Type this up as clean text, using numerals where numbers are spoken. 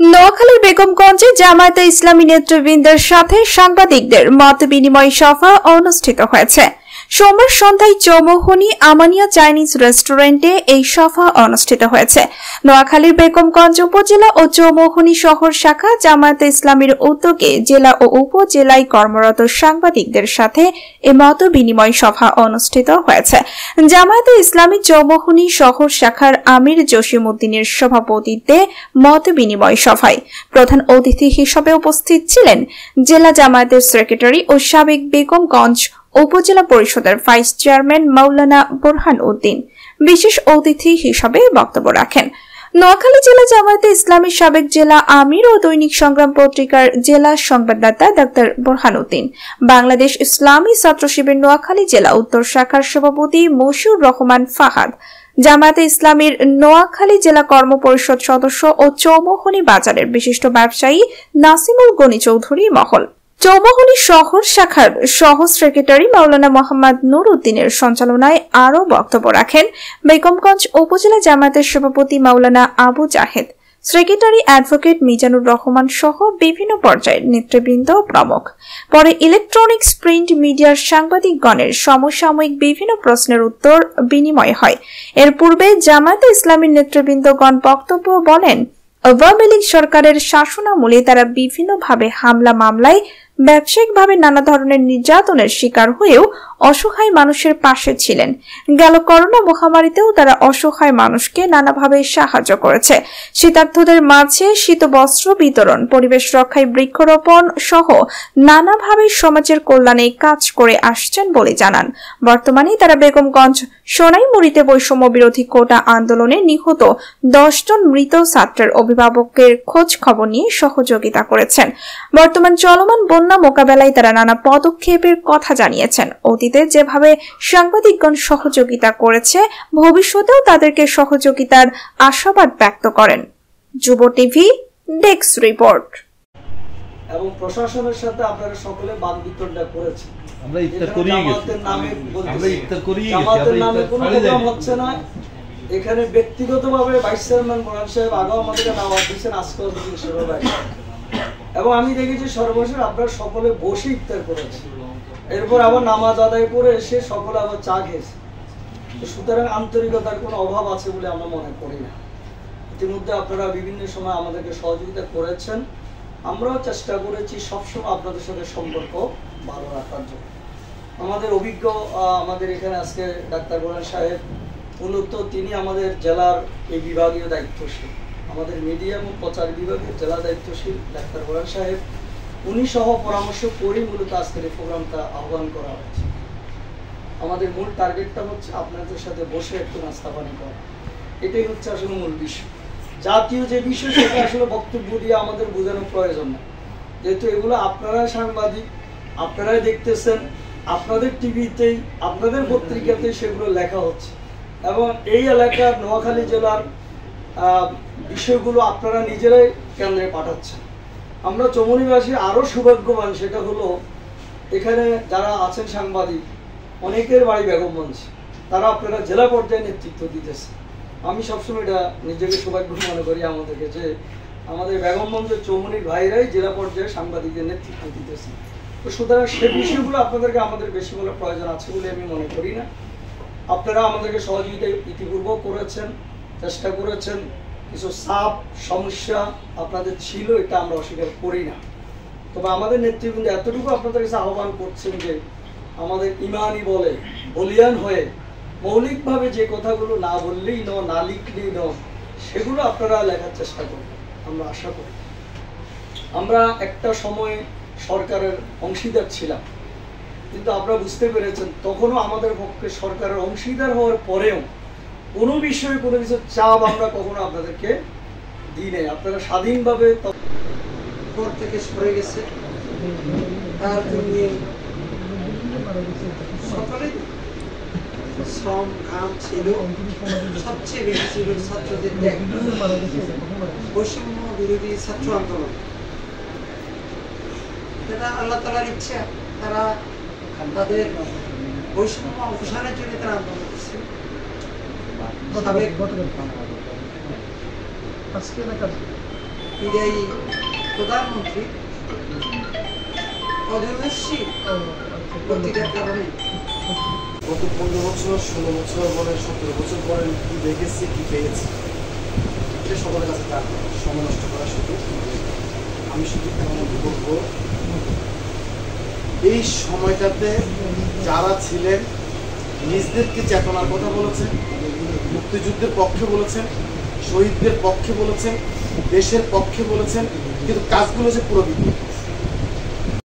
নোয়াখালীর বেগমগঞ্জে জামায়াতে ইসলামী নেতৃবৃন্দের সাথে সাংবাদিকদের মতবিনিময় সভা অনুষ্ঠিত হয়েছে। সোমবার সন্ধ্যায় চৌমুহনী আমানিয়া চাইনিজ রেস্টুরেন্টে এই সভা অনুষ্ঠিত হয়েছে। নোয়াখালীর বেগমগঞ্জ উপজেলা ও চৌমুহনী শহর শাখা জামায়াতে ইসলামীর উদ্যোগে জেলা ও উপজেলায় কর্মরত সাংবাদিকদের সাথে এই মতবিনিময় সভা অনুষ্ঠিত হয়েছে। জামায়াতে ইসলামী চৌমুহনী শহর শাখার আমির জসিম উদ্দিনের সভাপতিত্বে মতবিনিময় সভায় প্রধান অতিথি হিসেবে উপস্থিত ছিলেন জেলা জামায়াতের সেক্রেটারি ও সাবেক বেগমগঞ্জ উপজেলা পরিষদের ভাইস চেয়ারম্যান মাওলানা বোরহান উদ্দিন। বিশেষ অতিথি হিসেবে বক্তব্য রাখেন নোয়াখালী জেলা জামায়াতে ইসলামী সাবেক জেলা আমির ও দৈনিক সংগ্রাম পত্রিকার জেলা সংবাদদাতা ডাক্তার বোরহান উদ্দিন, বাংলাদেশ ইসলামী ছাত্র শিবির নোয়াখালী জেলা উত্তর শাখার সভাপতি মশিউর রহমান ফাহাদ, জামায়াতে ইসলামীর নোয়াখালী জেলা কর্ম পরিষদ সদস্য ও চৌমুহনী বাজারের বিশিষ্ট ব্যবসায়ী নাসিমুল গনি চৌধুরী মহল, চৌমুহনী শহর শাখার সহ সেক্রেটারি মাওলানা মোহাম্মদ নুর উদ্দিনের সঞ্চালনায় আরও বক্তব্য রাখেন বেগমগঞ্জ উপজেলা জামায়াতের সভাপতি মাওলানা আবু জাহেদ, সেক্রেটারি অ্যাডভোকেট মিজানুর রহমান সহ বিভিন্ন পর্যায়ের নেতৃবৃন্দ প্রমুখ। পরে ইলেকট্রনিক্স প্রিন্ট মিডিয়ার সাংবাদিকগণের সমসাময়িক বিভিন্ন প্রশ্নের উত্তর বিনিময় হয়। এর পূর্বে জামায়াতে ইসলামীর নেতৃবৃন্দগণ বক্তব্য বলেন, আওয়ামী লীগ সরকারের শাসনামলে তারা বিভিন্নভাবে হামলা মামলায় ব্যবসায়িকভাবে নানা ধরনের নির্যাতনের শিকার হয়েও অসহায় মানুষের পাশে ছিলেন। গেল করোনা মহামারীতেও তারা অসহায় মানুষকে নানাভাবে সাহায্য করেছে। শীতার্তদের মাঝে শীতবস্ত্র বিতরণ, পরিবেশ রক্ষায় বৃক্ষরোপণ সহ নানাভাবে সমাজের কল্যাণে কাজ করে আসছেন বলে জানান। বর্তমানে তারা বেগমগঞ্জ সোনাইমুড়িতে বৈষম্য বিরোধী কোটা আন্দোলনে নিহত 10 জন মৃত ছাত্রের অভিভাবকের খোঁজ খবর নিয়ে সহযোগিতা করেছেন। বর্তমান চলমান বন্যা মোকাবেলায় তারা নানা পদক্ষেপের কথা জানিয়েছেন। অতীতে যেভাবে সাংবাদিকগণ সহযোগিতা করেছে, ভবিষ্যতেও তাদেরকে সহযোগিতার আশাবাদ ব্যক্ত করেন। যুব টিভি ডেস্ক রিপোর্ট। এবং প্রশাসনের সাথে আপনারা সকলে বাদ বিতণ্ডা করেছেন। আমরা ইফতার করিয়ে গেছি, জামাতের নামে কোনো প্রোগ্রাম হচ্ছে না। এখানে ব্যক্তিগতভাবে ভাইস চেয়ারম্যান বোরহান সাহেব আগেও আমাদেরকে দাওয়াত দিয়েছেন, আজকেও দিন সেভাবে। এবং আমি দেখেছি সর্বশেষ আপনারা সকলে বসে ইফতার করেছেন, এরপর আবার নামাজ আদায় করে এসে সকলে আবার চা খেয়েছে। সুতরাং আন্তরিকতার কোনো অভাব আছে বলে আমরা মনে করি না। ইতিমধ্যে আপনারা বিভিন্ন সময় আমাদেরকে সহযোগিতা করেছেন, আমরাও চেষ্টা করেছি সবসময় আপনাদের সাথে সম্পর্ক ভালো রাখার জন্য। আমাদের অভিজ্ঞ আমাদের এখানে আজকে ডাক্তার বোরহান সাহেব, মূলত তিনি আমাদের জেলার এই বিভাগীয় দায়িত্বশীল, আমাদের মিডিয়া এবং প্রচার বিভাগের জেলা দায়িত্বশীল ডাক্তার বোরহান সাহেব, উনি সহ পরামর্শ করে মূলত আজকের এই প্রোগ্রামটা আহ্বান করা হচ্ছে। আমাদের মূল টার্গেটটা হচ্ছে আপনাদের সাথে বসে একটু নাস্তা পানি করা, এটাই হচ্ছে আসলে মূল বিষয়। জাতীয় যে বিষয় সেটা আসলে বক্তব্য দিয়ে আমাদের বোঝানোর প্রয়োজন না, যেহেতু এগুলো আপনারা সাংবাদিক, আপনারাই দেখতেছেন, আপনাদের টিভিতেই আপনাদের পত্রিকাতেই সেগুলো লেখা হচ্ছে এবং এই এলাকার নোয়াখালী জেলার বিষয়গুলো আপনারা নিজেরাই কেন্দ্রে পাঠাচ্ছেন। আমরা চৌমুহনীবাসী আরও সৌভাগ্যবান, সেটা হলো এখানে যারা আছেন সাংবাদিক অনেকের বাড়ি বেগমগঞ্জ, তারা আপনারা জেলা পর্যায়ে নেতৃত্ব দিতেছে। আমি সবসময় এটা নিজেকে সৌভাগ্য মনে করি আমাদেরকে, যে আমাদের বেগমগঞ্জের চৌমুহনীর ভাইরাই জেলা পর্যায়ে সাংবাদিকদের নেতৃত্ব দিতেছে। তো সুতরাং সে বিষয়গুলো আপনাদেরকে আমাদের বেশি বলার প্রয়োজন আছে বলে আমি মনে করি না। আপনারা আমাদেরকে সহযোগিতা ইতিপূর্ব করেছেন, চেষ্টা করেছেন, কিছু চাপ সমস্যা আপনাদের ছিল, এটা আমরা অস্বীকার করি না। তবে আমাদের নেতৃবৃন্দ এতটুকু আপনাদের কাছে আহ্বান করছেন যে আমাদের ইমানি বলে বলিয়ান হয়ে মৌলিকভাবে যে কথাগুলো না বললেই ন, না লিখলেই ন, সেগুলো আপনারা লেখার চেষ্টা করবেন, আমরা আশা করি। আমরা একটা সময়ে সরকারের অংশীদার ছিলাম, কিন্তু আপনারা বুঝতে পেরেছেন তখনও আমাদের পক্ষে সরকারের অংশীদার হওয়ার পরেও কোনো বিষয়ে কোনো কিছু চাপ আমরা কখনো আপনাদেরকে দিই নাই। আপনারা স্বাধীনভাবে পর থেকে সরে গেছে, তার জন্য সকলেই শ্রম ঘাম ছিল, সবচেয়ে বেশি ছিল ছাত্রদের বৈষম্য বিরোধী ছাত্র আন্দোলন। এটা আল্লাহ তাআলার ইচ্ছা, তারা তাদের বৈষম্য অবসানের জন্য তারা আন্দোলন করছে। আজকে বিদায়ী প্রধানমন্ত্রী অজস্বী প্রতিটার কারণে গত 15 বছর 16 বছর পরে 17 বছর পরে কি দেখেছি কি পেয়েছি এটা সকলের কাছে তার সময় নষ্ট করা শুধু আমি শুধু এমন বলবো এই সময়টাতে যারা ছিলেন নিজদেরকে চেতনার কথা বলেছেন, মুক্তিযুদ্ধের পক্ষে বলেছেন, শহীদদের পক্ষে বলেছেন, দেশের পক্ষে বলেছেন, কিন্তু কাজগুলো যে পুরো বিপরীত।